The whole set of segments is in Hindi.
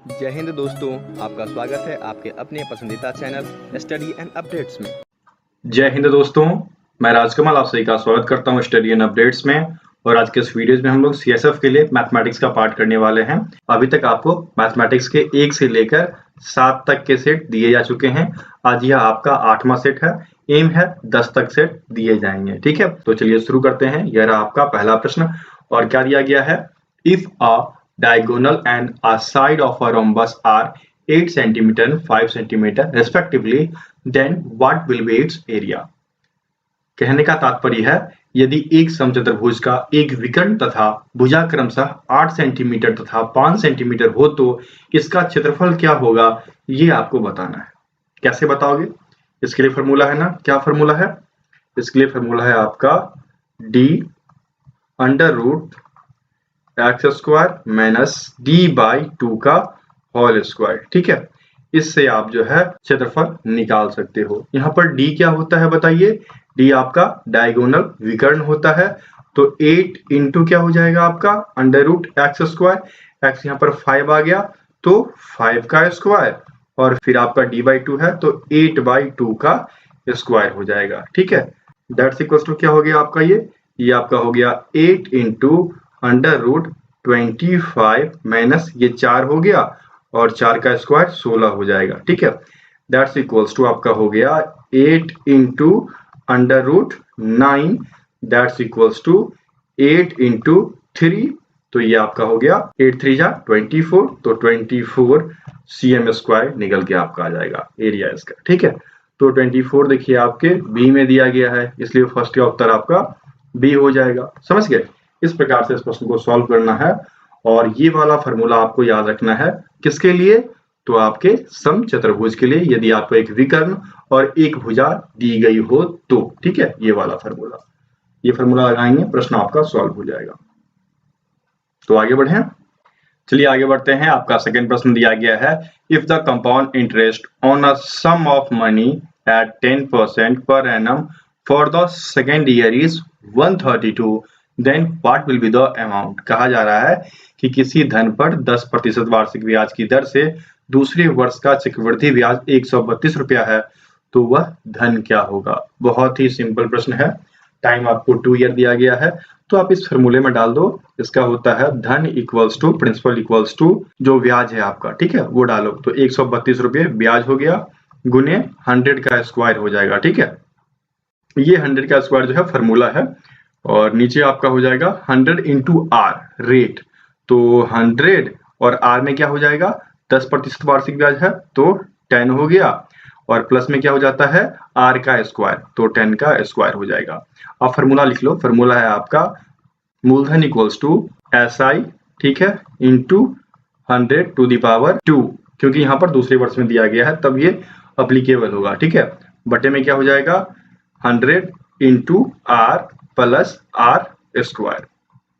जय हिंद दोस्तों, आपका स्वागत है आपके अपने पसंदीदा चैनल स्टडी एंड अपडेट्स में। जय हिंद दोस्तों, मैं राजकमल आप सभी का स्वागत करता हूं स्टडी एंड अपडेट्स में। और आज के इस वीडियोस में हम लोग सीएसएफ के लिए मैथमेटिक्स का पार्ट करने वाले हैं। अभी तक आपको मैथमेटिक्स के 1 से लेकर 7 तक के सेट दिए जा चुके हैं। आज यह आपका 8वां सेट है। एम है 10 तक सेट दिए जाएंगे, ठीक है। तो चलिए शुरू करते हैं। यह रहा आपका पहला प्रश्न और क्या दिया गया है। If a diagonal and a side of a rhombus are 8 cm and 5 cm respectively, then what will be its area? कहने का तात्पर्य है यदि एक समचतुर्भुज का एक विकर्ण तथा भुजा क्रमशः 8 सेंटीमीटर तथा 5 सेंटीमीटर हो तो इसका क्षेत्रफल क्या होगा, ये आपको बताना है। कैसे बताओगे? इसके लिए फॉर्मूला है ना, क्या फॉर्मूला है? इसके लिए फॉर्मूला है आपका d under root x square minus D by 2 का होल स्क्वायर, ठीक है। इससे आप जो है क्षेत्रफल निकाल सकते हो। यहाँ पर डी क्या होता है बताइए। डी आपका डायगोनल विकर्ण होता है, तो 8 इंटू क्या हो जाएगा आपका under root x square. X यहाँ पर 5 आ गया तो 5 का स्क्वायर, और फिर आपका डी बाई 2 है तो 8 बाई 2 का स्क्वायर हो जाएगा, ठीक है। दैट्स इक्वल टू क्या हो गया आपका, ये आपका हो गया 8 इंटू अंडर रूट 25 माइनस ये 4 हो गया और 4 का स्क्वायर 16 हो जाएगा, ठीक है। दैट्स इक्वल्स टू आपका हो गया 8 into under root 9, that's equals to 8 into 3, तो ये आपका हो गया 8 3 जा 24, तो 24 cm स्क्वायर निकल के आपका आ जाएगा एरिया इसका, ठीक है। तो 24 देखिए आपके बी में दिया गया है, इसलिए फर्स्ट का उत्तर आपका बी हो जाएगा। समझ गए? इस प्रकार से इस प्रश्न को सॉल्व करना है। और ये वाला फॉर्मूला आपको याद रखना है किसके लिए, तो आपके समचतुर्भुज के लिए, यदि आपको एक विकर्ण और एक भुजा दी गई हो तो, ठीक है। ये वाला फॉर्मूला, ये फॉर्मूला लगाएंगे, प्रश्न आपका सॉल्व हो जाएगा। तो आगे बढ़े, चलिए आगे बढ़ते हैं। आपका सेकंड प्रश्न दिया गया है। If the compound interest on a sum of money at 10% per annum for the second year is 132, then what will be the amount. कहा जा रहा है कि किसी धन पर 10% वार्षिक ब्याज की दर से दूसरे वर्ष का चक्रवृद्धि ब्याज 132 रुपया है, तो वह धन क्या होगा। बहुत ही सिंपल प्रश्न है। टाइम आपको 2 ईयर दिया गया है, तो आप इस फॉर्मूले में डाल दो। इसका होता है धन equals to principal equals to जो ब्याज है आपका, ठीक है, वो डालो। तो 132 रुपये ब्याज हो गया गुने 100 का स्क्वायर हो जाएगा, ठीक है। ये 100 का स्क्वायर जो है फॉर्मूला है, और नीचे आपका हो जाएगा 100 इंटू आर रेट, तो 100 और आर में क्या हो जाएगा 10% वार्षिक ब्याज है तो 10 हो गया, और प्लस में क्या हो जाता है आर का स्क्वायर, तो 10 का स्क्वायर हो जाएगा। अब फॉर्मूला लिख लो। फॉर्मूला है आपका मूलधन इक्वल्स टू एस आई, ठीक है, इंटू 100 टू द पावर 2, क्योंकि यहाँ पर दूसरे वर्ष में दिया गया है तब ये अप्लीकेबल होगा, ठीक है। बटे में क्या हो जाएगा 100 into r plus r square,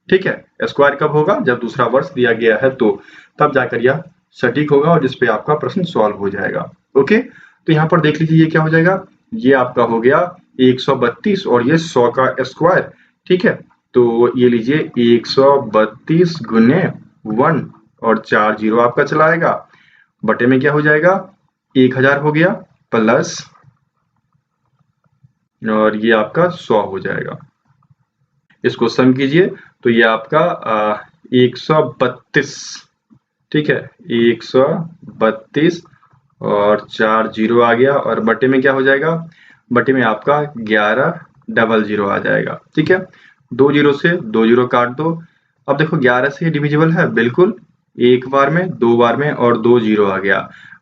ठीक है। स्क्वायर कब होगा जब दूसरा वर्ष दिया गया है, तो तब जाकर यह सटीक होगा और जिसपे आपका प्रश्न सॉल्व हो जाएगा। ओके, तो यहाँ पर देख लीजिए ये क्या हो जाएगा, ये आपका हो गया 132 और ये 100 का स्क्वायर, ठीक है। तो ये लीजिए 132 गुने 1 और 4 जीरो आपका चला आएगा, बटे में क्या हो जाएगा 1000 हो गया प्लस, और ये आपका 100 हो जाएगा। इसको सम कीजिए तो ये आपका 132, ठीक है, 132 और 4 जीरो आ गया, और बटे में क्या हो जाएगा, बटे में आपका 1100 आ जाएगा, ठीक है। 2 जीरो से 2 जीरो काट दो। अब देखो 11 से डिविजिबल है बिल्कुल, एक बार में, 2 बार में, और 2 जीरो आ गया,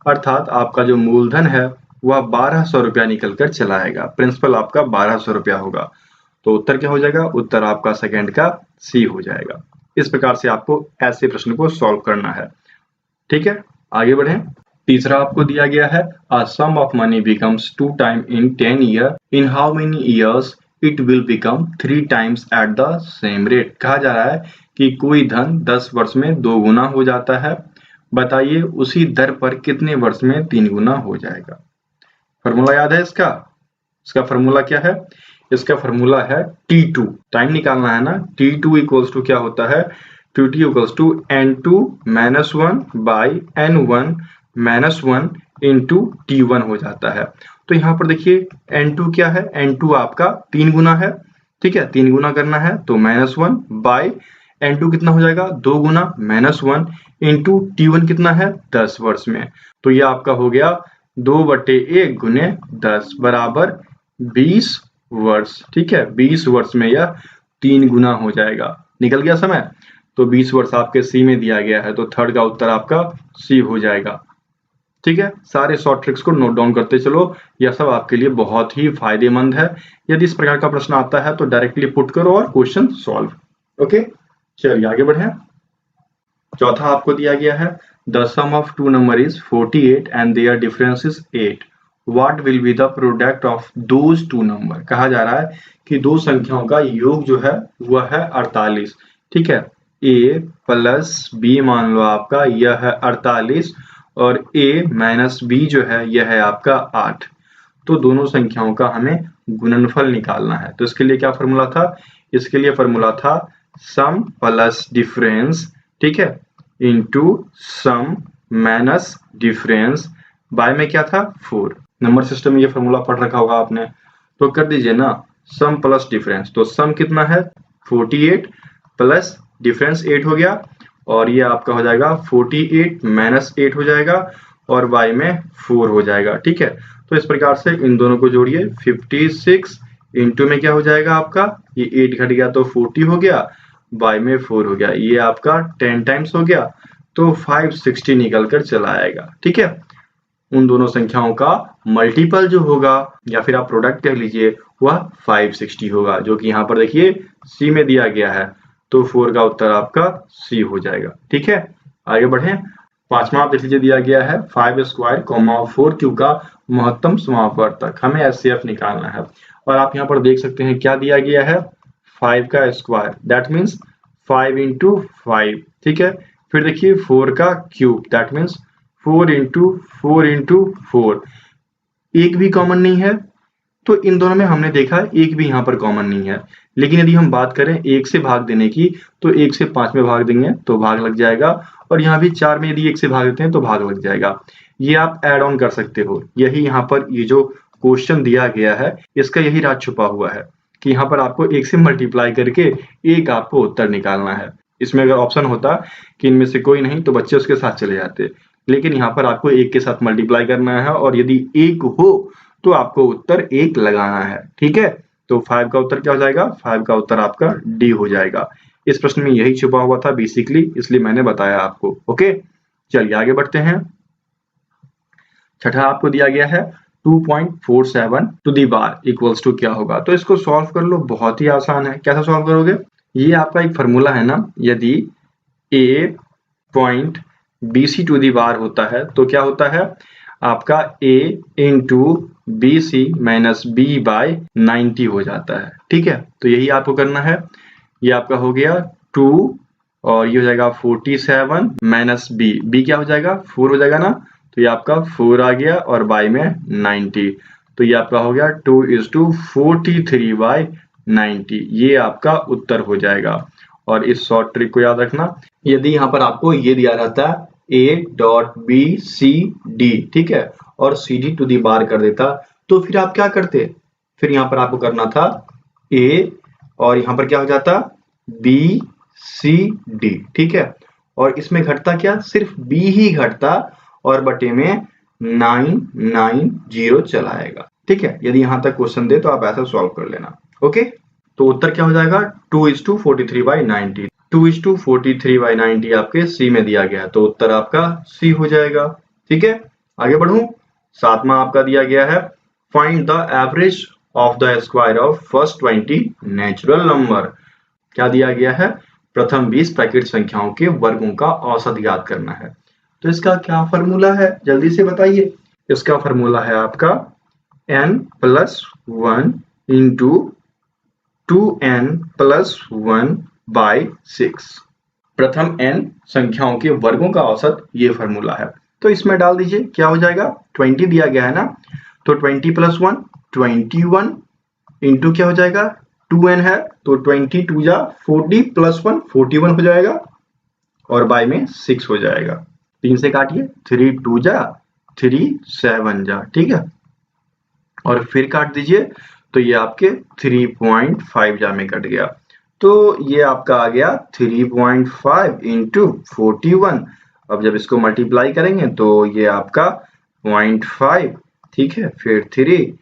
अर्थात आपका जो मूलधन है वह 1200 रुपया निकल कर चला आएगा। प्रिंसिपल आपका 1200 रुपया होगा, तो उत्तर क्या हो जाएगा, उत्तर आपका सेकंड का सी हो जाएगा। इस प्रकार से आपको ऐसे प्रश्न को सॉल्व करना है, ठीक है। आगे बढ़े। तीसरा आपको दिया गया है a sum of money becomes 2 times in 10 year, in how many years it will become 3 times at the same rate। कहा जा रहा है कि कोई धन 10 वर्ष में 2 गुना हो जाता है, बताइए उसी दर पर कितने वर्ष में 3 गुना हो जाएगा। फॉर्मूला याद है इसका? इसका फॉर्मूला क्या है? इसका फॉर्मूला है T2, टाइम निकालना है ना। T2 इक्वल्स टू क्या होता है, 2t equals to n2 minus 1 by n1 minus 1 into t1 हो जाता है। तो यहाँ पर देखिए n2 क्या है, n2 आपका 3 गुना है, ठीक है, 3 गुना करना है तो माइनस 1 बाई n2 कितना हो जाएगा 2 गुना माइनस 1 इंटू t1 कितना है 10 वर्ष में। तो ये आपका हो गया 2/1 गुने 10 बराबर 20 वर्ष, ठीक है, 20 वर्ष में यह 3 गुना हो जाएगा। निकल गया समय, तो 20 वर्ष आपके सी में दिया गया है, तो थर्ड का उत्तर आपका सी हो जाएगा। ठीक है, सारे शॉर्ट ट्रिक्स को नोट डाउन करते चलो, यह सब आपके लिए बहुत ही फायदेमंद है। यदि इस प्रकार का प्रश्न आता है तो डायरेक्टली पुट करो और क्वेश्चन सॉल्व। ओके, चलिए आगे बढ़े। चौथा आपको दिया गया है the sum of two number is 48 and their difference is 8, what will be the product of those two number. कहा जा रहा है कि दो संख्याओं का योग जो है वह है 48, ठीक है, a प्लस b मान लो आपका यह है 48 और a माइनस b जो है यह है आपका 8। तो दोनों संख्याओं का हमें गुणनफल निकालना है। तो इसके लिए क्या फॉर्मूला था, इसके लिए फॉर्मूला था सम प्लस डिफरेंस, ठीक है, into sum minus difference by में क्या था 4। नंबर सिस्टम में ये फॉर्मूला पढ़ रखा होगा आपने, तो कर दीजिए ना सम प्लस डिफरेंस। तो सम कितना है 48 प्लस डिफरेंस 8 हो गया, और ये आपका हो जाएगा 48 माइनस 8 हो जाएगा और y में 4 हो जाएगा, ठीक है। तो इस प्रकार से इन दोनों को जोड़िए, 56 इंटू में क्या हो जाएगा आपका, ये 8 घट गया तो 40 हो गया, y में 4 हो गया, ये आपका 10 टाइम्स हो गया, तो 560 निकल कर चला आएगा, ठीक है। उन दोनों संख्याओं का मल्टीपल जो होगा या फिर आप प्रोडक्ट कह लीजिए वह 560 होगा, जो कि यहाँ पर देखिए सी में दिया गया है, तो 4 का उत्तर आपका सी हो जाएगा, ठीक है। आगे बढ़े, पांचवा आप देख लीजिए दिया गया है 5 स्क्वायर 4 क्यूब का महत्तम समापवर्तक, हमें एचसीएफ निकालना है। और आप यहाँ पर देख सकते हैं क्या दिया गया है 5 का स्क्वायर, दैट मीन्स 5 इंटू 5, ठीक है। फिर देखिए 4 का cube, that means 4 into 4 into 4, एक भी कॉमन नहीं है, तो इन दोनों में हमने देखा एक भी यहाँ पर कॉमन नहीं है। लेकिन यदि हम बात करें एक से भाग देने की, तो 1 से 5 में भाग देंगे तो भाग लग जाएगा, और यहाँ भी 4 में यदि 1 से भाग देते हैं तो भाग लग जाएगा। ये आप ऐड ऑन कर सकते हो, यही यहाँ पर ये जो क्वेश्चन दिया गया है इसका यही राज छुपा हुआ है कि यहाँ पर आपको 1 से मल्टीप्लाई करके एक आपको उत्तर निकालना है। इसमें अगर ऑप्शन होता कि इनमें से कोई नहीं तो बच्चे उसके साथ चले जाते, लेकिन यहाँ पर आपको 1 के साथ मल्टीप्लाई करना है, और यदि 1 हो तो आपको उत्तर 1 लगाना है, ठीक है। तो 5 का उत्तर क्या हो जाएगा, 5 का उत्तर आपका डी हो जाएगा। इस प्रश्न में यही छुपा हुआ था बेसिकली, इसलिए मैंने बताया आपको। ओके, चलिए आगे बढ़ते हैं। छठा आपको दिया गया है 2.47 to the bar equals to क्या होगा। तो इसको सॉल्व कर लो, बहुत ही आसान है। कैसा सॉल्व करोगे, ये आपका एक फॉर्मूला है ना, यदि a पॉइंट bc टू दी बार होता है तो क्या होता है आपका a into B C minus B by 90 हो जाता है, ठीक है। तो यही आपको करना है, ये आपका हो गया 2 और ये हो जाएगा 47 माइनस बी क्या हो जाएगा 4 हो जाएगा ना, तो ये आपका 4 आ गया और बाई में 90, तो ये आपका हो गया 2:43 बाई 90, ये आपका उत्तर हो जाएगा। और इस शॉर्ट ट्रिक को याद रखना, यदि यहाँ पर आपको ये दिया रहता है a.b.c.d, ठीक है, और cd टू दी बार कर देता तो फिर आप क्या करते, फिर यहाँ पर आपको करना था a और यहाँ पर क्या हो जाता b.c.d, ठीक है, और इसमें घटता क्या, सिर्फ b ही घटता और बटे में 990 चला आएगा, ठीक है। यदि यहाँ तक क्वेश्चन दे तो आप ऐसा सॉल्व कर लेना। ओके, तो उत्तर क्या हो जाएगा 2:43/90, 2:43/90 आपके सी में दिया गया है, तो उत्तर आपका सी हो जाएगा, ठीक है। आगे बढ़ूं, सातवां आपका दिया गया है find the average of the square of first 20 natural number. क्या दिया गया है, प्रथम 20 प्राकृतिक संख्याओं के वर्गों का औसत ज्ञात करना है। तो इसका क्या फॉर्मूला है, जल्दी से बताइए। इसका फॉर्मूला है आपका n+1 इंटू 2n+1/6, प्रथम n संख्याओं के वर्गों का औसत ये फॉर्मूला है। तो इसमें डाल दीजिए, क्या हो जाएगा 20 दिया गया है ना, तो 20 + 1 21 इंटू क्या हो जाएगा 2n है, तो 20 2 जा 40 + 1 41 हो जाएगा, और बाय में 6 हो जाएगा। 3 से काटिए, 3 2 जा 3 7 जा, ठीक है, और फिर काट दीजिए तो ये आपके 3.5 जा में कट गया। तो ये आपका आ गया 3.5 इंटू 41। अब जब इसको मल्टीप्लाई करेंगे तो ये आपका 0.5, ठीक है, फिर 3,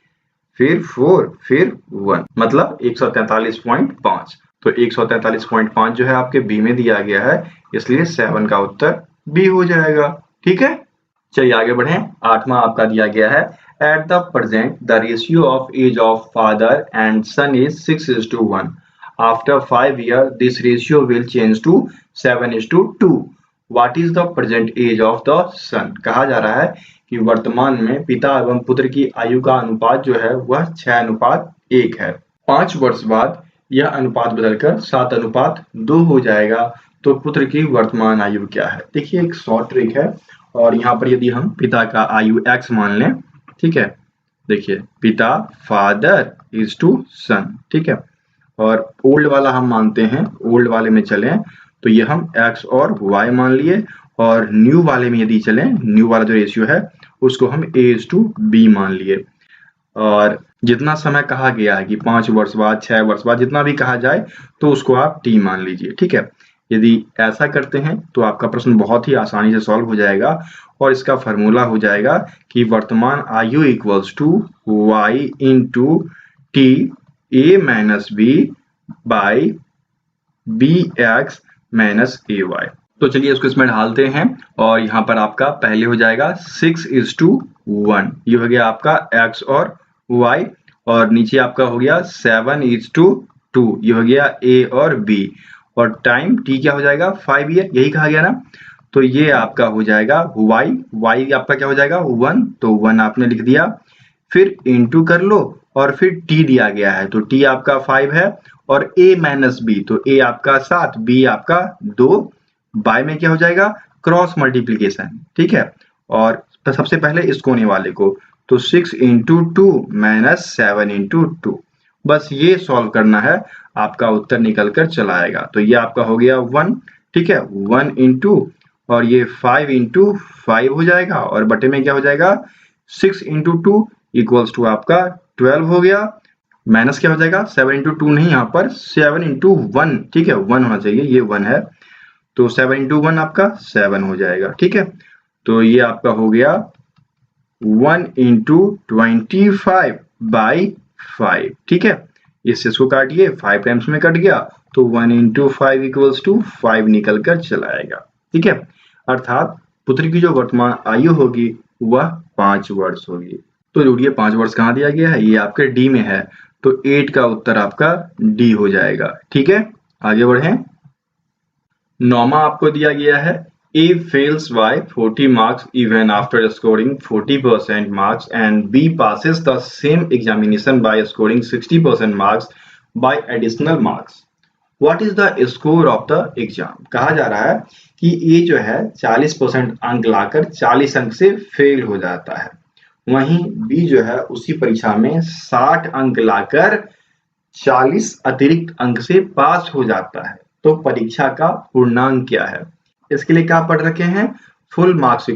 फिर 4, फिर 1, मतलब 143.5। तो 143.5 जो है आपके बी में दिया गया है, इसलिए 7 का उत्तर बी हो जाएगा। ठीक है, चलिए आगे बढ़े। 8वां आपका दिया गया है, at the present the ratio of age of father and son is 6:1। After 5 years this ratio will change to 7:2। What is the present age of the son? कहा जा रहा है कि वर्तमान में पिता एवं पुत्र की आयु का अनुपात जो है वह 6:1 है। 5 वर्ष बाद यह अनुपात बदलकर 7:2 हो जाएगा। तो पुत्र की वर्तमान आयु क्या है? देखिए एक शॉर्ट ट्रिक है, और यहाँ पर यदि हम पिता का आयु x मान लें, ठीक है, देखिए पिता फादर इज टू सन, ठीक है, और ओल्ड वाला हम मानते हैं, ओल्ड वाले में चलें तो ये हम x और y मान लिए, और न्यू वाले में यदि चलें, न्यू वाला जो रेशियो है उसको हम a:b मान लिए। और जितना समय कहा गया है कि 5 वर्ष बाद, 6 वर्ष बाद, जितना भी कहा जाए तो उसको आप t मान लीजिए। ठीक है, यदि ऐसा करते हैं तो आपका प्रश्न बहुत ही आसानी से सॉल्व हो जाएगा, और इसका फॉर्मूला हो जाएगा कि वर्तमान आयु equals to y into t a minus B by bx minus ay। तो चलिए इसको इसमें ढालते हैं, और यहाँ पर आपका पहले हो जाएगा 6:1, ये हो गया आपका x और y, और नीचे आपका हो गया 7:2, ये हो गया a और b, और टाइम t क्या हो जाएगा 5 ईयर, यही कहा गया ना। तो ये आपका हो जाएगा y आपका क्या हो जाएगा 1, तो 1 आपने लिख दिया, फिर इंटू कर लो, और फिर t दिया गया है तो t आपका 5 है, और a माइनस b, तो a आपका 7, b आपका 2, बाय में क्या हो जाएगा क्रॉस मल्टीप्लीकेशन, ठीक है, और तो सबसे पहले इस कोने वाले को, तो 6:2 माइनस 7:2, बस ये सॉल्व करना है, आपका उत्तर निकल कर चला आएगा। तो ये आपका हो गया 1, ठीक है, 1 इंटू, और ये 5:5 हो जाएगा, और बटे में क्या हो जाएगा 6:2 इक्वल्स टू आपका 12 हो गया, माइनस क्या हो जाएगा 7:2 नहीं, यहाँ पर 7:1, ठीक है, 1 होना चाहिए, ये 1 है, तो 7:1 आपका 7 हो जाएगा। ठीक है, तो ये आपका हो गया 1:25/5, ठीक है, इससे इसको काटिए, 5 टाइम्स में कट गया, तो 1:5 इक्वल्स टू 5 निकल कर चला आएगा। ठीक है, अर्थात पुत्र की जो वर्तमान आयु होगी वह 5 वर्ष होगी। तो जोड़िए 5 वर्ष कहाँ दिया गया है, ये आपके डी में है, तो 8 का उत्तर आपका डी हो जाएगा। ठीक है, आगे बढ़ें। 9वां आपको दिया गया है, A fails by 40 marks even after scoring 40% marks and B passes the same examination by scoring 60% marks by additional marks. What is the score of the exam? कहा जा रहा है कि A जो है 40% अंक लाकर 40 अंक से फेल हो जाता है, वहीं B जो है उसी परीक्षा में 60 अंक लाकर 40 अतिरिक्त अंक से पास हो जाता है। तो परीक्षा का पूर्णांक क्या है? इसके लिए क्या पढ़ रखे हैं, फुल मार्क्स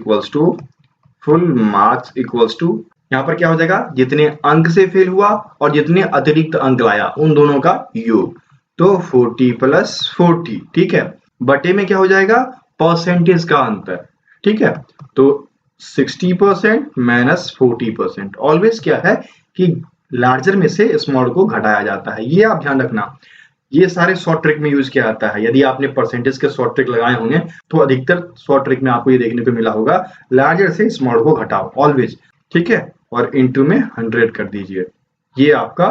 इक्वल्स टू यहाँ पर क्या हो जाएगा, जितने अंक से फेल हुआ और जितने अतिरिक्त अंक लाया उन दोनों का योग, तो 40 + 40, ठीक है, बटे में क्या हो जाएगा परसेंटेज का अंतर, ठीक है, तो 60% माइनस 40%, ऑलवेज क्या है कि लार्जर में से स्मॉल को घटाया जाता है, ये आप ध्यान रखना। ये सारे शॉर्ट ट्रिक में यूज किया जाता है। यदि आपने परसेंटेज के शॉर्ट ट्रिक लगाए होंगे तो अधिकतर शॉर्ट ट्रिक में आपको ये देखने को मिला होगा, लार्जर से स्मॉल को घटाओ ऑलवेज, ठीक है, और इनटू में 100 कर दीजिए, ये आपका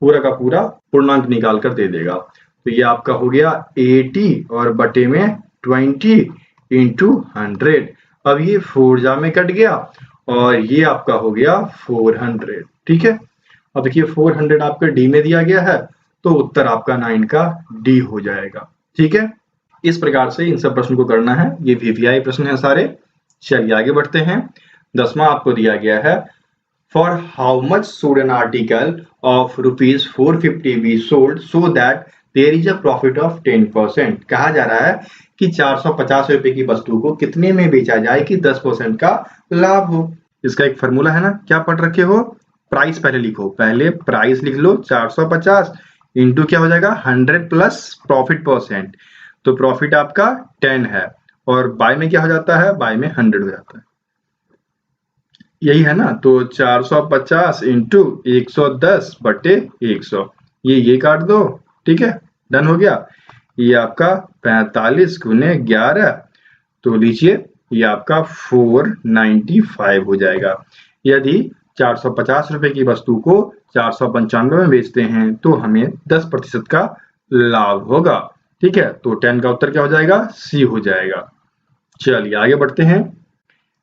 पूरा का पूरा पूर्णांक निकाल कर दे देगा। तो ये आपका हो गया 80 और बटे में 20 इंटू 100। अब ये 4 जा में कट गया और ये आपका हो गया 400, ठीक है। अब देखिए 400 आपका डी में दिया गया है, तो उत्तर आपका 9 का डी हो जाएगा, ठीक है। इस प्रकार से इन सब प्रश्न को करना है, ये वीवीआई प्रश्न है सारे। चलिए आगे बढ़ते हैं। 10वां आपको दिया गया है, for how much should an article of ₹450 be sold so that there is a profit of 10%। कहा जा रहा है कि 450 रुपए की वस्तु को कितने में बेचा जाए कि 10% का लाभ हो। इसका एक फॉर्मूला है ना, क्या पढ़ रखे हो? प्राइस पहले लिखो, पहले प्राइस लिख लो 450 इंटू क्या हो जाएगा 100 प्लस प्रॉफिट परसेंट, तो प्रॉफिट आपका 10 है और बाय में क्या हो जाता है, बाय में 100 हो जाता है, यही है ना। तो 450 इंटू 110 बटे 100, ये काट दो, ठीक है, डन हो गया। ये आपका 45 गुने 11, तो लीजिए ये आपका 495 हो जाएगा। यदि 450 रुपए की वस्तु को 495 में बेचते हैं तो हमें 10% का लाभ होगा, ठीक है। तो 10 का उत्तर क्या हो जाएगा, सी हो जाएगा। चलिए आगे बढ़ते हैं।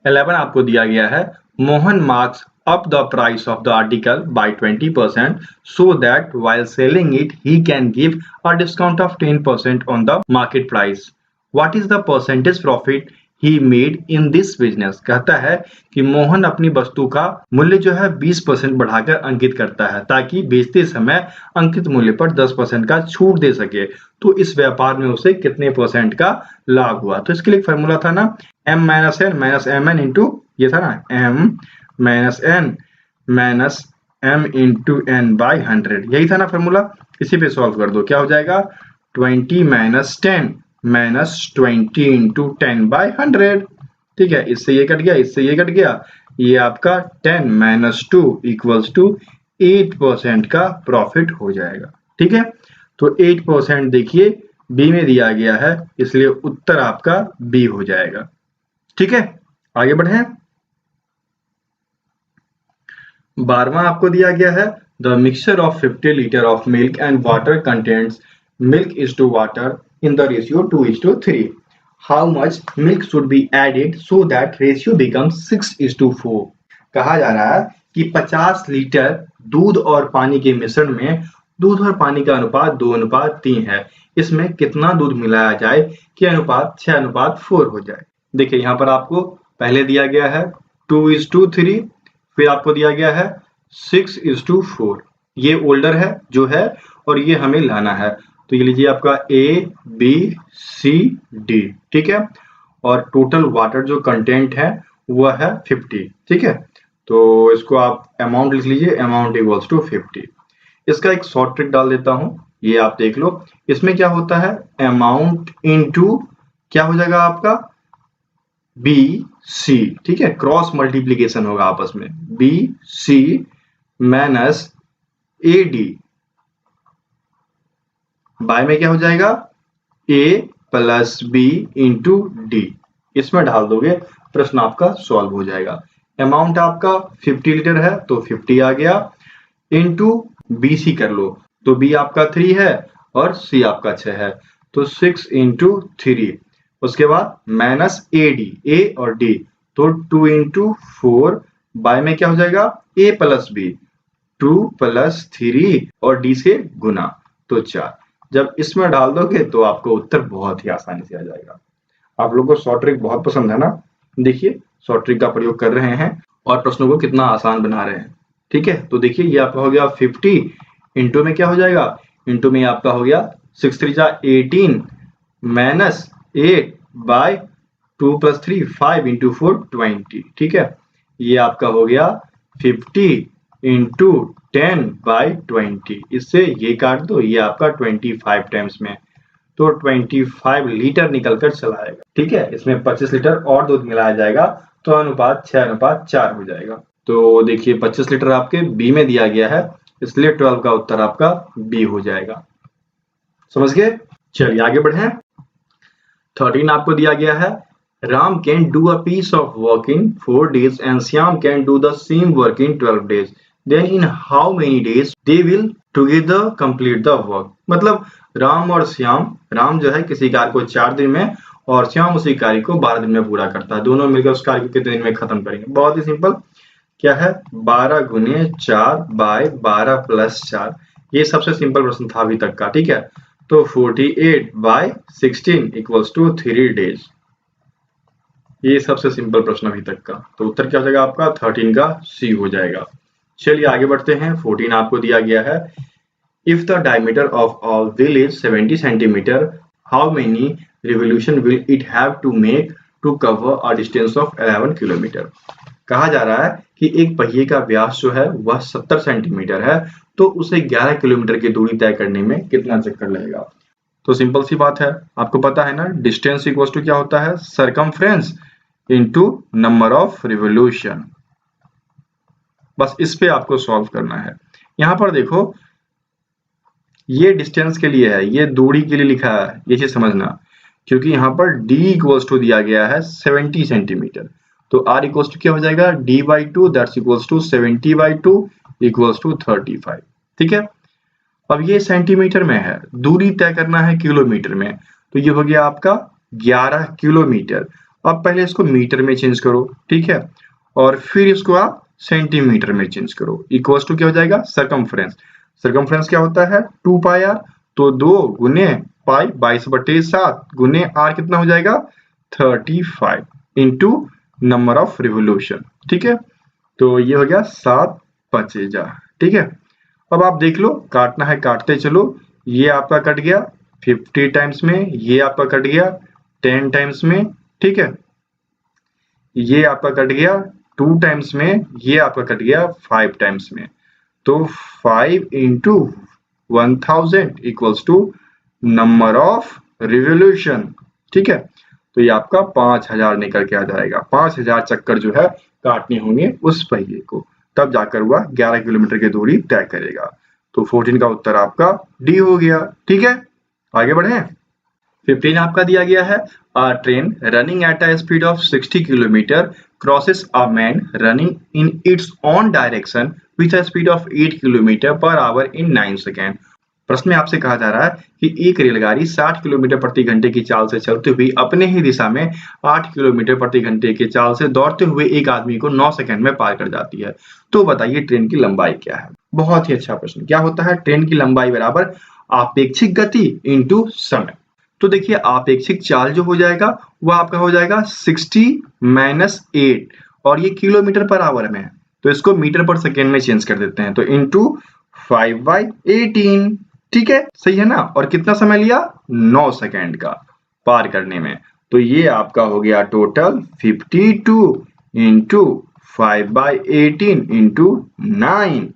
11 आपको दिया गया है, Mohan marks up the price of the article by 20% so that while selling it he can give a discount of 10% on the market price. What is the percentage profit he made in this business? कहता है कि मोहन अपनी वस्तु का मूल्य जो है 20% बढ़ाकर अंकित करता है ताकि बेचते समय अंकित मूल्य पर 10% का छूट दे सके। तो इस व्यापार में उसे कितने परसेंट का लाभ हुआ? तो इसके लिए एक फॉर्मूला था ना, m minus n minus m n into, ये था ना m minus m into n by 100, यही था ना फॉर्मूला। इसी पे सॉल्व कर दो, क्या हो जाएगा 20 माइनस 10 माइनस 20 इंटू 10 बाई 100, ठीक है। इससे ये कट गया, इससे ये कट गया, ये आपका 10 माइनस 2 इक्वल्स टू 8% का प्रॉफिट हो जाएगा, ठीक है। तो 8% देखिए बी में दिया गया है, इसलिए उत्तर आपका बी हो जाएगा, ठीक है। आगे बढ़े। 12वां आपको दिया गया है, the mixture of 50 litre of milk and water contents milk is to water in the ratio 2:3. How much milk should be added so that ratio becomes 6:4. कहा जा रहा है कि 50 लीटर दूध और पानी के मिश्रण में दूध और पानी का अनुपात 2:3 है, इसमें कितना दूध मिलाया जाए कि अनुपात 6:4 हो जाए। देखिए यहाँ पर आपको पहले दिया गया है 2:3, फिर आपको दिया गया है 6:4, ये ओल्डर है जो है और ये हमें लाना है। तो ये लीजिए आपका A B C D, ठीक है। और टोटल वाटर जो कंटेंट है वह है 50, ठीक है। तो इसको आप अमाउंट लिख लीजिए, अमाउंट इक्वल्स टू 50। इसका एक शॉर्ट ट्रिक डाल देता हूं, ये आप देख लो। इसमें क्या होता है, अमाउंट इनटू क्या हो जाएगा आपका बी सी, ठीक है, क्रॉस मल्टीप्लीकेशन होगा आपस में, B C minus A D, by में क्या हो जाएगा A plus B into D, इसमें डाल दोगे प्रश्न आपका सॉल्व हो जाएगा। अमाउंट आपका 50 लीटर है तो 50 आ गया, इंटू बी सी कर लो, तो बी आपका 3 है और सी आपका 6 है, तो 6 इंटू 3, उसके बाद माइनस ए डी, ए और डी, तो 2 इंटू 4, बाय में क्या हो जाएगा ए प्लस बी, 2 प्लस 3 और डी से गुना, तो 4। जब इसमें डाल दोगे तो आपको उत्तर बहुत ही आसानी से आ जाएगा। आप लोगों को शॉर्ट ट्रिक बहुत पसंद है ना, देखिए शॉर्ट ट्रिक का प्रयोग कर रहे हैं और प्रश्नों को कितना आसान बना रहे हैं, ठीक है। तो देखिए ये आपका हो गया 50, इंटू में क्या हो जाएगा, इंटू में आपका हो गया 6 3 जा 18 माइनस 8 बाय 2 प्लस 3 5 इंटू 4 20, ठीक है। ये आपका हो गया 50 इंटू 10 बाई 20, इससे ये काट दो, ये आपका 25 टाइम्स में, तो 25 लीटर निकल कर चला आएगा, ठीक है। इसमें 25 लीटर और दूध मिलाया जाएगा तो अनुपात 6:4 हो जाएगा। तो देखिए 25 लीटर आपके बी में दिया गया है, इसलिए 12 का उत्तर आपका बी हो जाएगा, समझ गए। चलिए आगे बढ़े। 13 आपको दिया गया है, Ram can do a piece of work in 4 days and Shyam can do the same work in 12 days, then in how many days they will together complete the work. मतलब राम और श्याम, राम जो है किसी कार्य को 4 दिन में और श्याम उसी कार्य को 12 दिन में पूरा करता है, दोनों मिलकर उस कार्य को कितने दिन में खत्म करेंगे। बहुत ही सिंपल, क्या है 12 गुने 4 बाय 12 प्लस 4, ये सबसे सिंपल प्रश्न था अभी तक का, ठीक है। तो 48 बाय 16 इक्वल्स टू 3 days, ये सबसे सिंपल प्रश्न अभी तक का। तो उत्तर क्या हो जाएगा आपका 13 का सी हो जाएगा। चलिए आगे बढ़ते हैं। 14 आपको दिया गया है, if the diameter of all wheel is 70 centimetre, how many revolution will it have to make to cover a distance of 11 kilometre. कहा जा रहा है कि एक पहिए का व्यास जो है वह 70 सेंटीमीटर है, तो उसे 11 किलोमीटर की दूरी तय करने में कितना चक्कर लगेगा। तो सिंपल सी बात है, आपको पता है ना, डिस्टेंस इक्वल टू क्या होता है, circumference into number of revolution. बस इस पे आपको सॉल्व करना है। यहां पर देखो, ये डिस्टेंस के लिए है, ये दूरी के लिए लिखा है, ये चीज समझना, क्योंकि यहाँ पर d इक्वल्स टू दिया गया है 70 सेंटीमीटर, तो r इक्वल्स टू क्या हो जाएगा, d/2 that's equals to 70/2 equals to 35। ठीक है, अब ये सेंटीमीटर में है, दूरी तय करना है किलोमीटर में, तो ये हो गया आपका 11 किलोमीटर। अब पहले इसको मीटर में चेंज करो, ठीक है, और फिर इसको आप सेंटीमीटर में चेंज करो। इक्वल्स टू क्या हो जाएगा, सरकमफ्रेंस। सरकमफ्रेंस क्या होता है, 2πr, तो 2 गुने पाई 22/7 गुने r कितना हो जाएगा, 35 इंटू नंबर ऑफ रिवोल्यूशन। ठीक है, तो ये हो गया 7 बचेगा। ठीक है, अब आप देख लो, काटना है काटते चलो, ये आपका कट गया 50 टाइम्स में, ये आपका कट गया 10 टाइम्स में, ठीक है, ये आपका कट गया 2 टाइम्स में, ये आपका कट गया 5 टाइम्स में, तो 5 into 1000 equals to number of revolution. ठीक है, तो ये आपका 5000 निकल के आ जाएगा। 5000 चक्कर जो है काटने होंगे उस पहिए को, तब जाकर वह 11 किलोमीटर की दूरी तय करेगा। तो 14 का उत्तर आपका डी हो गया। ठीक है, आगे बढ़े। 15 आपका दिया गया है, a train running at a speed of 60 kilometre crosses a man running in its own direction with a speed of 8 kilometre per hour in 9 second. प्रश्न में आपसे कहा जा रहा है कि एक रेलगाड़ी 60 किलोमीटर प्रति घंटे की चाल से चलते हुए अपने ही दिशा में 8 किलोमीटर प्रति घंटे की चाल से दौड़ते हुए एक आदमी को 9 सेकंड में पार कर जाती है, तो बताइए ट्रेन की लंबाई क्या है। बहुत ही अच्छा प्रश्न। क्या होता है, ट्रेन की लंबाई बराबर आपेक्षिक गति इंटू समय। तो देखिए, आपेक्षिक चाल जो हो जाएगा वह आपका हो जाएगा 60 - 8, और ये किलोमीटर पर आवर में है, तो इसको मीटर पर सेकेंड में चेंज कर देते हैं, तो इंटू 5/18। ठीक है, सही है ना, और कितना समय लिया, 9 सेकेंड का पार करने में, तो ये आपका हो गया टोटल 52 इंटू 5/18 इंटू 9,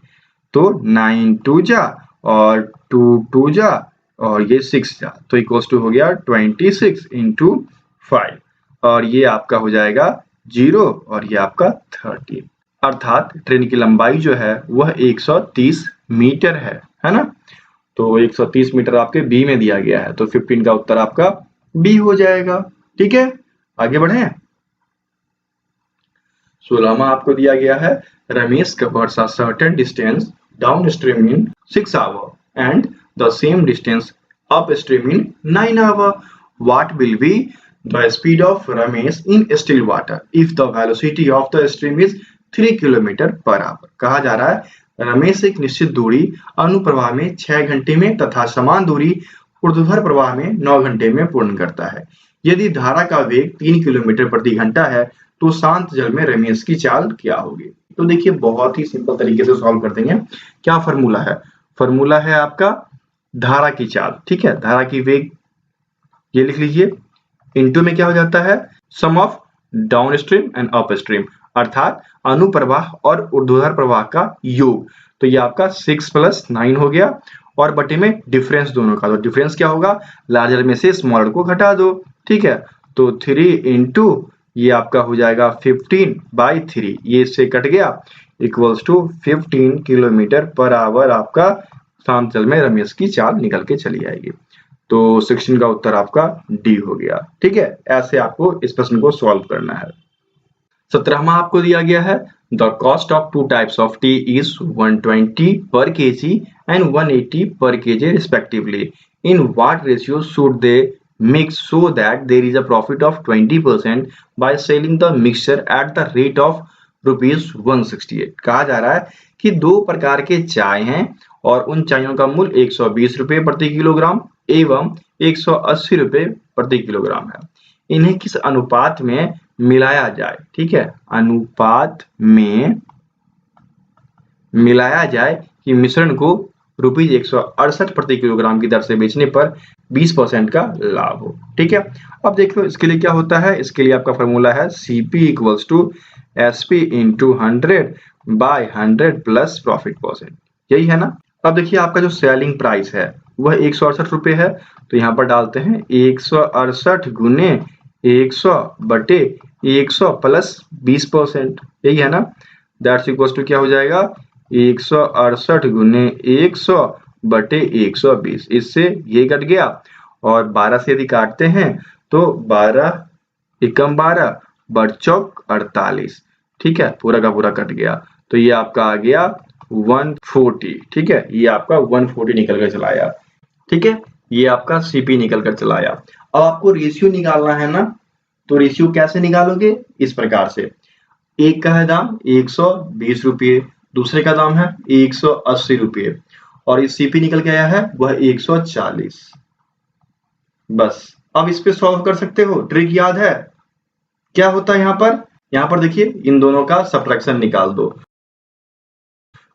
तो 9 2 जा और 2 2 जा और ये 6 जा, तो इक्वल्स टू हो गया 26 इंटू 5, और ये आपका हो जाएगा 0 और ये आपका 13। अर्थात ट्रेन की लंबाई जो है वह 130 मीटर है ना। तो 130 मीटर आपके बी में दिया गया है, तो 15 का उत्तर आपका बी हो जाएगा। ठीक है, आगे बढ़े। 16वां आपको दिया गया है, Ramesh covers a certain distance downstream in 6 hour and the same distance upstream in 9 hour. What will be the speed of Ramesh in still water if the velocity of the stream is 3 kilometre per hour. कहा जा रहा है, रमेश एक निश्चित दूरी अनुप्रवाह में 6 घंटे में तथा समान दूरी ऊर्ध्वाधर प्रवाह में 9 घंटे में पूर्ण करता है। यदि धारा का वेग 3 किलोमीटर प्रति घंटा है तो शांत जल में रमेश की चाल क्या होगी। तो देखिए, बहुत ही सिंपल तरीके से सॉल्व कर देंगे। क्या फॉर्मूला है, फॉर्मूला है आपका धारा की चाल। ठीक है, धारा की वेग ये लिख लीजिए, इनटू में क्या हो जाता है, sum of downstream and upstream, अर्थात अनुप्रवाह और ऊर्ध्वाधर प्रवाह का योग। तो ये आपका 6 + 9 हो गया, और बटे में डिफरेंस दोनों का, तो डिफरेंस क्या होगा, लार्जर में से स्मॉलर को घटा दो। ठीक है, तो 3 इंटू ये आपका हो जाएगा 15/3, ये इससे कट गया, equals to 15 kilometre per hour आपका शांत जल में रमेश की चाल निकल के चली आएगी। तो 16 का उत्तर आपका डी हो गया। ठीक है, ऐसे आपको इस प्रश्न को सॉल्व करना है। 17वां आपको दिया गया है, the cost of 2 types of T is 120 per kg and 180 per kg respectively. In what ratio should they mix so that there is a profit of 20% by selling the mixture at the rate of ₹168? कहा जा रहा है कि 2 प्रकार के चाय हैं और उन चायों का मूल्य 120 रुपए प्रति किलोग्राम एवं 180 रुपए प्रति किलोग्राम है। इन्हें किस अनुपात में मिलाया जाए। ठीक है, अनुपात में मिलाया जाए कि मिश्रण को ₹168 प्रति किलोग्राम की दर से बेचने पर 20% का लाभ हो। ठीक है, अब देखो इसके लिए क्या होता है, इसके लिए आपका फॉर्मूला है CP equals to SP into 100/100 plus profit percent, यही है ना। अब देखिए आपका जो सेलिंग प्राइस है वह 168 रुपये है, तो यहाँ पर डालते हैं 168 गुने 100 बटे 100 प्लस 20%, यही है ना। दैट्स इक्वल्स टू क्या हो जाएगा, 168 गुने 100 बटे 120, इससे ये कट गया और 12 से यदि काटते हैं तो 12 एकम 12 बट चौक 48, ठीक है, पूरा का पूरा कट गया, तो ये आपका आ गया 140। ठीक है, ये आपका 140 निकल कर चला आया। ठीक है, ये आपका CP निकल कर चला आया। अब आपको रेशियो निकालना है ना, तो रेशियो कैसे निकालोगे, इस प्रकार से, एक का है दाम 120 रुपये, दूसरे का दाम है 180 रुपये और इस CP निकल के आया है वह 140। बस अब इस पे सॉल्व कर सकते हो, ट्रिक याद है क्या होता है यहाँ पर देखिए इन दोनों का सब्ट्रैक्शन निकाल दो,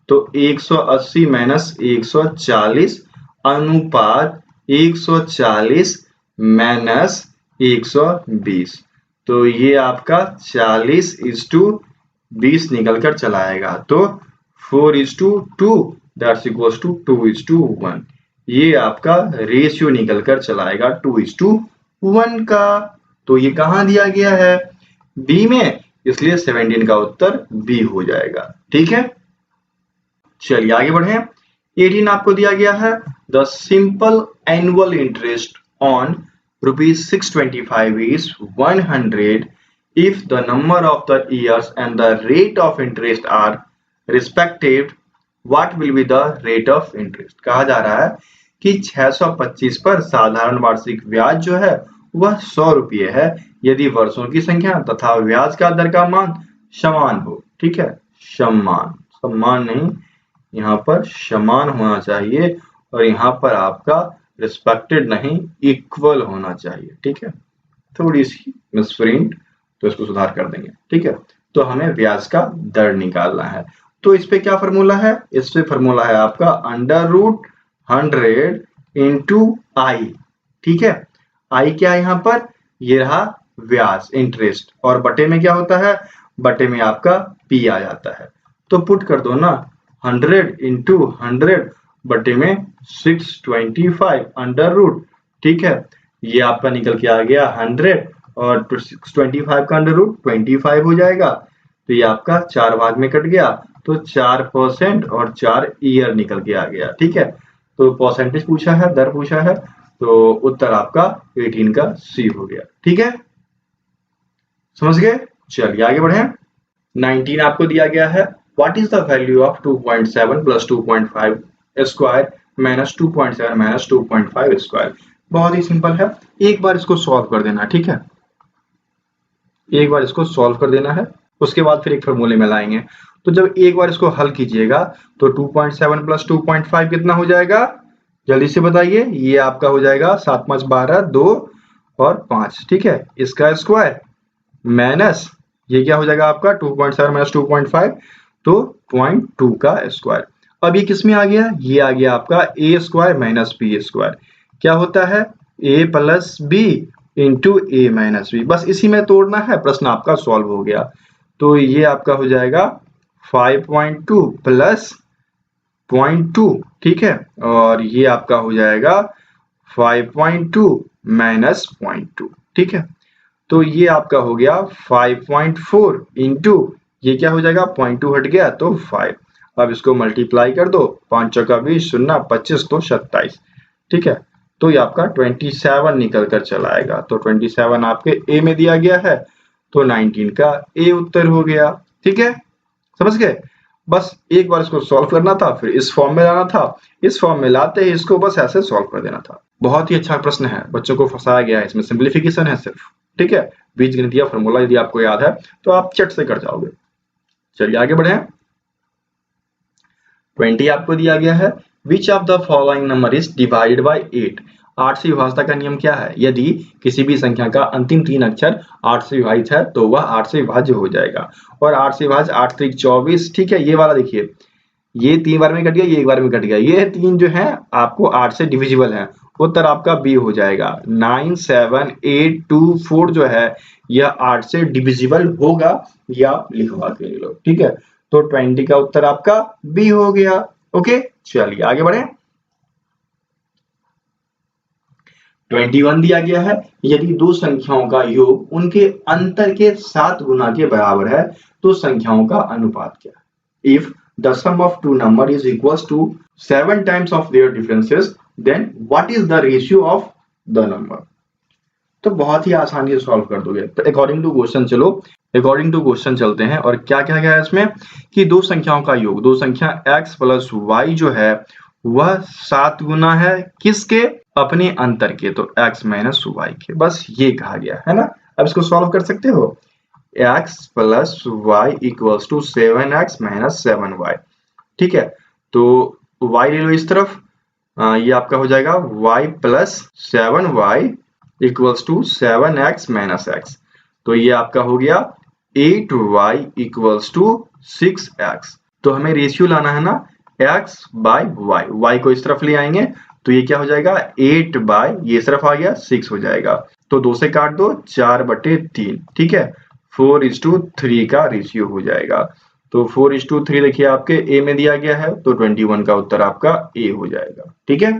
तो 180 माइनस 140 अनुपात 140 माइनस 120, तो ये आपका 40:20 निकल कर चला आएगा, तो 4:2 दैट्स इक्वल्स टू 2:1, ये आपका रेशियो निकल कर चला आएगा 2:1 का। तो ये कहाँ दिया गया है, बी में, इसलिए 17 का उत्तर बी हो जाएगा। ठीक है, चलिए आगे बढ़े। 18 आपको दिया गया है, the simple annual interest on ₹625 is 100 if the number of the years and the rate of interest are respective, what will be the rate of interest। कहा जा रहा है कि 625 पर साधारण वार्षिक ब्याज जो है वह 100 रुपये है यदि वर्षों की संख्या तथा ब्याज का दर का मान समान हो। ठीक है, समान नहीं, यहाँ पर समान होना चाहिए और यहाँ पर आपका रिस्पेक्टेड नहीं, इक्वल होना चाहिए। ठीक है, थोड़ी सी मिसप्रिंट, तो इसको सुधार कर देंगे। ठीक है, तो हमें ब्याज का दर निकालना है, तो इस पे क्या फॉर्मूला है, इस पे फॉर्मूला है आपका √100 इंटू आई। ठीक है, आई क्या है यहाँ पर, ये रहा ब्याज इंटरेस्ट, और बटे में क्या होता है, बटे में आपका पी आ जाता है, तो पुट कर दो ना 100 इंटू 100 बटे में 625 अंडर रूट। ठीक है, ये आपका निकल के आ गया 100 और 625 का अंडर रूट 25 हो जाएगा, तो ये आपका 4 भाग में कट गया, तो 4% और 4 ईयर निकल के आ गया। ठीक है, तो परसेंटेज पूछा है, दर पूछा है, तो उत्तर आपका 18 का सी हो गया। ठीक है, समझ गए। चलिए आगे बढ़े। 19 आपको दिया गया है, what is the value of 2.7 plus 2.5 square minus 2.7 minus 2.5 square. बहुत ही सिंपल है, एक बार इसको सॉल्व कर देना। ठीक है, एक बार इसको सॉल्व कर देना है, उसके बाद फिर एक फॉर्मूले में लाएंगे। तो जब एक बार इसको हल कीजिएगा तो 2.7 प्लस 2.5 कितना हो जाएगा, जल्दी से बताइए। ये आपका हो जाएगा 7 5 12 2 और 5। ठीक है, इसका स्क्वायर माइनस ये क्या हो जाएगा आपका 2.7 माइनस 2.5, तो 0.2 का स्क्वायर। अब ये किस में आ गया, ये आ गया आपका ए स्क्वायर माइनस बी स्क्वायर। क्या होता है, ए प्लस बी इंटू ए माइनस बी, बस इसी में तोड़ना है, प्रश्न आपका सॉल्व हो गया। तो ये आपका हो जाएगा 5.2 प्लस 0.2। ठीक है, और ये आपका हो जाएगा 5.2 माइनस 0.2। ठीक है, तो ये आपका हो गया 5.4 इंटू ये क्या हो जाएगा, 0.2 हट गया तो 5। अब इसको मल्टीप्लाई कर दो, 5 चौका 20 शून्य 25 तो 27। ठीक है, तो ये आपका 27 निकल कर चला आएगा, तो 27 आपके ए में दिया गया है, तो 19 का ए उत्तर हो गया। ठीक है, समझ गए। बस एक बार इसको सॉल्व करना था, फिर इस फॉर्म में लाना था, इस फॉर्म में लाते ही इसको बस ऐसे सॉल्व कर देना था। बहुत ही अच्छा प्रश्न है, बच्चों को फंसाया गया है, इसमें सिंप्लीफिकेशन है सिर्फ। ठीक है, बीजगणितीय फॉर्मूला यदि आपको याद है तो आप चट से कर जाओगे। चलिए आगे बढ़े। 20 आपको दिया गया है, which of the following number is divided by 8। 8 से विभाज्यता का नियम क्या है, यदि किसी भी संख्या का अंतिम 3 अक्षर 8 से विभाजित है तो वह 8 से विभाज्य हो जाएगा। और 8 से विभाज्य 8 3 24। ठीक है, ये वाला देखिए, ये 3 बार में कट गया, ये 1 बार में कट गया, ये 3 जो है आपको 8 से डिविजिबल है, उत्तर आपका बी हो जाएगा। 9 7 8 2 4 जो है यह 8 से डिविजिबल होगा, या लिखवा के ले लो, ठीक है। तो 20 का उत्तर आपका बी हो गया। ओके, चलिए आगे बढ़े। 21 दिया गया है, यदि दो संख्याओं का योग उनके अंतर के 7 गुना के बराबर है तो संख्याओं का अनुपात क्या है? If the sum of two number is equals to 7 times of their differences, then what is the ratio of the number? तो बहुत ही आसानी से सॉल्व कर दोगे। तो अकॉर्डिंग टू क्वेश्चन चलो, अकॉर्डिंग टू क्वेश्चन चलते हैं। और क्या क्या गया है इसमें कि दो संख्याओं का योग, दो संख्या x प्लस वाई जो है वह 7 गुना है किसके? अपने अंतर के, तो x माइनस वाई के, बस ये कहा गया है ना। अब इसको सॉल्व कर सकते हो, x plus y equals to 7x minus 7y, ठीक है। तो y ले लो इस तरफ, ये आपका हो जाएगा y plus 7y equals to 7x minus x, तो ये आपका हो गया 8y इक्वल्स टू 6x। तो हमें रेशियो लाना है ना x बाय y, y को इस तरफ ले आएंगे तो ये क्या हो जाएगा 8 बाय, ये इस तरफ आ गया 6 हो जाएगा, तो 2 से काट दो 4/3, ठीक है। 4:3 का रेशियो हो जाएगा, तो 4:3 देखिए आपके ए में दिया गया है, तो 21 का उत्तर आपका ए हो जाएगा, ठीक है।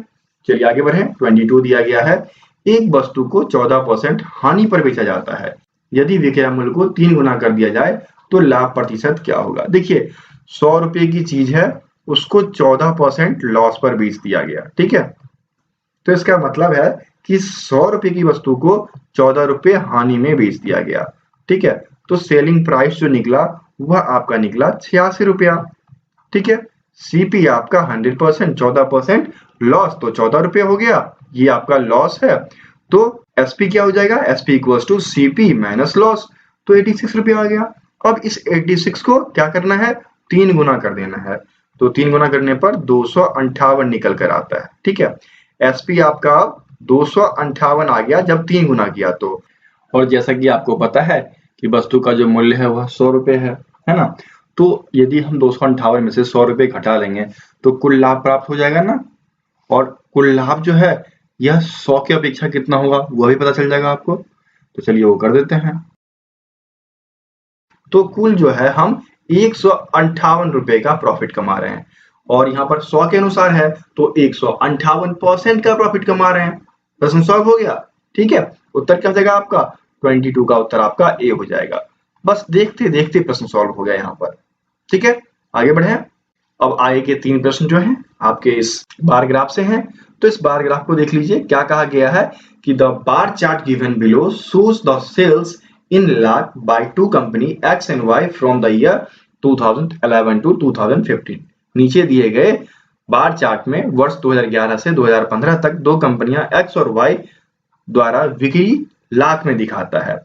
चलिए आगे बढ़े। 22 दिया गया है, एक वस्तु को 14% हानि पर बेचा जाता है, यदि विक्रय मूल्य को 3 गुना कर दिया जाए तो लाभ प्रतिशत क्या होगा? देखिए 100 रुपए की चीज है, उसको 14% लॉस पर बेच दिया गया, ठीक है। तो इसका मतलब है कि 100 रुपए की वस्तु को 14 रुपए हानि में बेच दिया गया, ठीक है। तो सेलिंग प्राइस जो निकला वह आपका निकला 86 रुपया, ठीक है। सीपी आपका 100%, 14% लॉस, तो 14 रुपये हो गया, ये आपका लॉस है। तो एसपी क्या हो जाएगा? SP equals to CP minus loss, तो 86 रुपये आ गया। अब इस 86 को क्या करना है? 3 गुना कर देना है, तो 3 गुना करने पर 258 निकल कर आता है, ठीक है। एसपी आपका 258 आ गया जब 3 गुना किया तो। और जैसा कि आपको पता है कि वस्तु का जो मूल्य है वह 100 रुपए है ना। तो यदि हम 258 में से 100 रुपए घटा लेंगे तो कुल लाभ प्राप्त हो जाएगा ना, और कुल लाभ जो है यह 100 की अपेक्षा कितना होगा वह भी पता चल जाएगा आपको। तो चलिए वो कर देते हैं। तो कुल जो है हम 158 रुपए का प्रॉफिट कमा रहे हैं, और यहाँ पर 100 के अनुसार है तो 158% का प्रॉफिट कमा रहे हैं। प्रश्न सॉल्व हो गया, ठीक है। उत्तर क्या हो जाएगा आपका? 22 का उत्तर आपका ए हो जाएगा। बस देखते देखते प्रश्न सॉल्व हो गया यहाँ पर, ठीक है। आगे बढ़े। अब आगे के 3 प्रश्न जो हैं आपके इस बार ग्राफ से हैं, तो इस बार ग्राफ को देख लीजिए। क्या कहा गया है कि the bar chart given below shows the sales in lakh by two company X and Y from the year 2011 to 2015। नीचे दिए गए बार चार्ट में वर्ष 2011 से 2015 तक दो कंपनियां X और Y द्वारा बिक्री लाख में दिखाता है।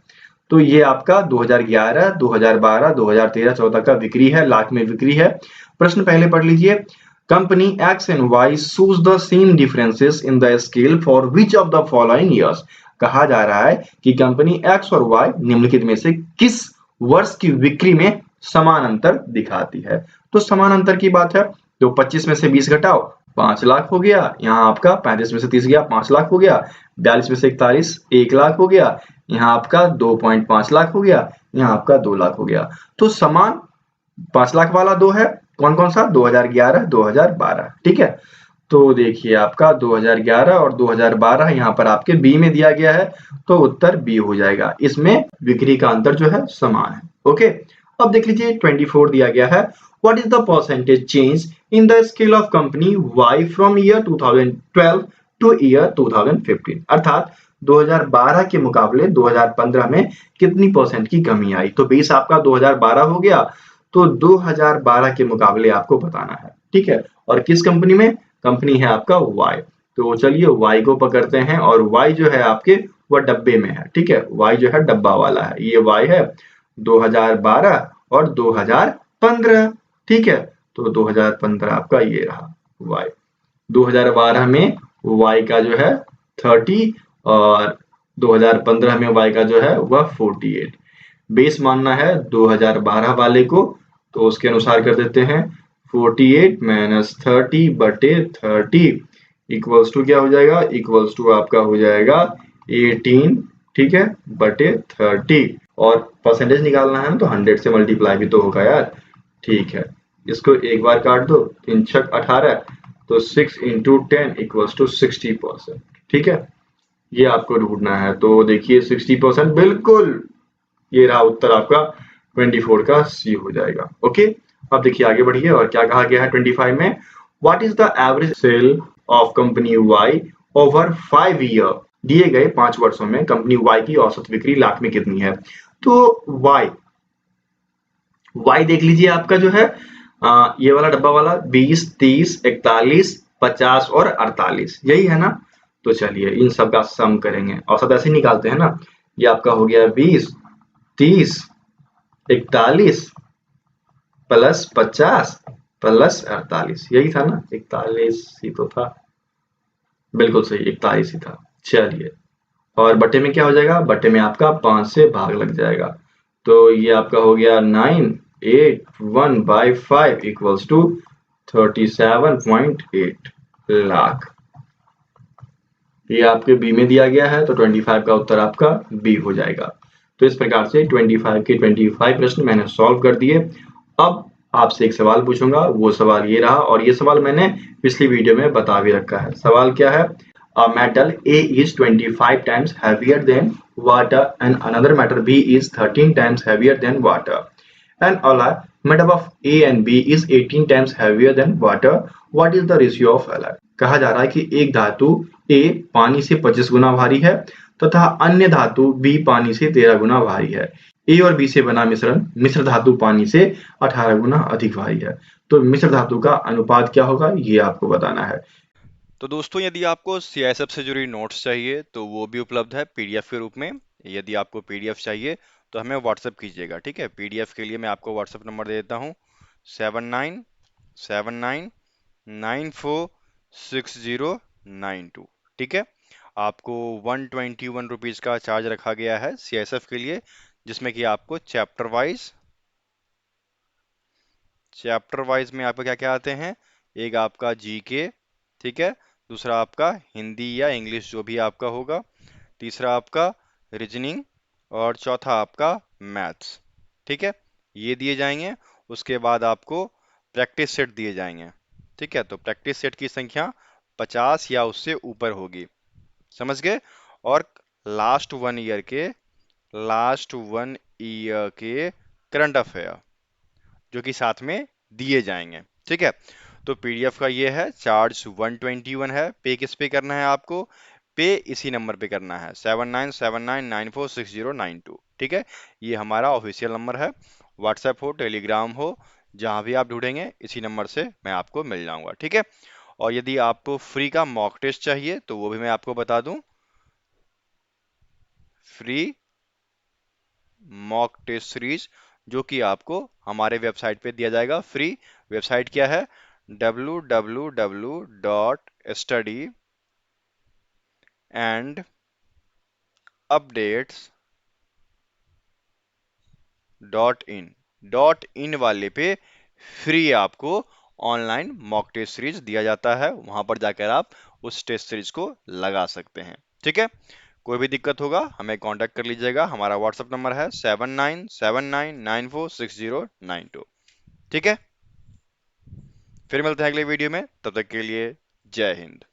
तो ये आपका 2011, 2012, 2013, 14 का बिक्री है, लाख में बिक्री है। प्रश्न पहले पढ़ लीजिए। Company X and Y shows the same differences in the scale for which of the following years। कहा जा रहा है कि कंपनी X और Y निम्नलिखित में से किस वर्ष की बिक्री में समान अंतर दिखाती है। तो समान अंतर की बात है, तो 25 में से 20 घटाओ 5 लाख हो गया, यहाँ आपका 35 में से 30 गया 5 लाख हो गया, 42 में से 41 1 लाख हो गया, यहाँ आपका 2.5 लाख हो गया, यहाँ आपका 2 लाख हो गया। तो समान 5 लाख वाला 2 है, कौन कौन सा? 2011, 2012, ठीक है। तो देखिए आपका 2011 और 2012 यहाँ पर आपके बी में दिया गया है, तो उत्तर बी हो जाएगा। इसमें बिक्री का अंतर जो है समान है। ओके, अब देख लीजिए 24 दिया गया है। What is the percentage change in the scale of company Y from year 2012 two year 2015? अर्थात 2012 के मुकाबले 2015 में कितनी परसेंट की कमी आई। तो बेस आपका 2012 हो गया, तो 2012 के मुकाबले आपको बताना है, ठीक है। और किस कंपनी में? कंपनी है आपका Y। तो चलिए Y को पकड़ते हैं, और Y जो है आपके वह डब्बे में है, ठीक है। Y जो है डब्बा वाला है, ये Y है 2012 और 2015, ठीक है। तो 2015 आपका ये रहा Y। 2012 में Y का जो है 30 और 2015 में Y का जो है वह 48। बेस मानना है 2012 वाले को, तो उसके अनुसार कर देते हैं 48 माइनस 30 बटे 30 इक्वल्स टू क्या हो जाएगा, इक्वल्स टू आपका हो जाएगा 18, ठीक है, बटे 30। और परसेंटेज निकालना है ना तो 100 से मल्टीप्लाई भी तो होगा यार, ठीक है। इसको एक बार काट दो, 3 छक 18, तो 6 इंटू 10 इक्वल्स टू 60%, ठीक है। ये आपको ढूंढना है, तो देखिए 60% बिल्कुल, ये रहा उत्तर आपका 24 का सी हो जाएगा। ओके, अब देखिए आगे बढ़िए, और क्या कहा गया है 25 में, what is the average sale of company Y over 5 year. दिए गए 5 वर्षों में कंपनी वाई की औसत बिक्री लाख में कितनी है। तो वाई देख लीजिए आपका जो है ये वाला डब्बा वाला 20, 30, 41, 50 और 48, यही है ना। तो चलिए इन सब का सम करेंगे, औसत ऐसे ही निकालते हैं ना। ये आपका हो गया 20, 30, 41 प्लस 50 प्लस 48, यही था ना, 41 ही तो था, बिल्कुल सही 41 ही था। चलिए, और बटे में क्या हो जाएगा, बटे में आपका 5 से भाग लग जाएगा, तो ये आपका हो गया 981/5 इक्वल्स टू 37.8 लाख। ये आपके बी में दिया गया है, तो 25 का उत्तर आपका बी हो जाएगा। तो इस प्रकार से 25 के 25 प्रश्न मैंने सॉल्व कर दिए। अब आपसे एक सवाल पूछूंगा, वो सवाल ये रहा, और ये सवाल मैंने पिछली वीडियो में बता भी रखा है। सवाल क्या है, a metal A is 25 times heavier than water and another metal B is 13 times heavier than water. An alloy made up of A and B is 18 times heavier than water. What is the ratio of alloy? कहा जा रहा है कि एक धातु A पानी से 25 गुना भारी है तथा अन्य धातु B पानी से 13 गुना भारी है। A और B से बना मिश्र धातु पानी से 18 गुना अधिक भारी है। तो मिश्र धातु का अनुपात क्या होगा, ये आपको बताना है। तो दोस्तों, यदि आपको सीआईएसएफ से जुड़ी नोट्स चाहिए तो वो भी उपलब्ध है पीडीएफ के रूप में। यदि आपको पीडीएफ चाहिए तो हमें व्हाट्सएप कीजिएगा, ठीक है। पीडीएफ के लिए मैं आपको व्हाट्सएप नंबर दे देता हूँ, 7979946092, ठीक है। आपको 121 रुपीज़ का चार्ज रखा गया है सीआईएसएफ के लिए, जिसमें कि आपको चैप्टर वाइज में आपका क्या क्या आते हैं, एक आपका जीके, ठीक है, दूसरा आपका हिंदी या इंग्लिश जो भी आपका होगा, तीसरा आपका रीजनिंग, और चौथा आपका मैथ्स, ठीक है, ये दिए जाएंगे। उसके बाद आपको प्रैक्टिस सेट दिए जाएंगे, ठीक है। तो प्रैक्टिस सेट की संख्या 50 या उससे ऊपर होगी, समझ गए। और लास्ट वन ईयर के करंट अफेयर जो कि साथ में दिए जाएंगे, ठीक है। तो पीडीएफ का ये है, चार्ज 121 है। पे किस पे करना है आपको, पे इसी नंबर पे करना है, 7979946092, ठीक है। ये हमारा ऑफिशियल नंबर है, व्हाट्सएप हो टेलीग्राम हो जहां भी आप ढूंढेंगे इसी नंबर से मैं आपको मिल जाऊंगा, ठीक है। और यदि आपको फ्री का मॉक टेस्ट चाहिए तो वो भी मैं आपको बता दूं, फ्री मॉक टेस्ट सीरीज जो कि आपको हमारे वेबसाइट पे दिया जाएगा फ्री। वेबसाइट क्या है, www.studyandupdates.in। डॉट इन वाले पे फ्री आपको ऑनलाइन मॉक टेस्ट सीरीज दिया जाता है, वहां पर जाकर आप उस टेस्ट सीरीज को लगा सकते हैं, ठीक है। कोई भी दिक्कत होगा हमें कांटेक्ट कर लीजिएगा, हमारा व्हाट्सएप नंबर है 7979946092, ठीक है। फिर मिलते हैं अगले वीडियो में, तब तक के लिए जय हिंद।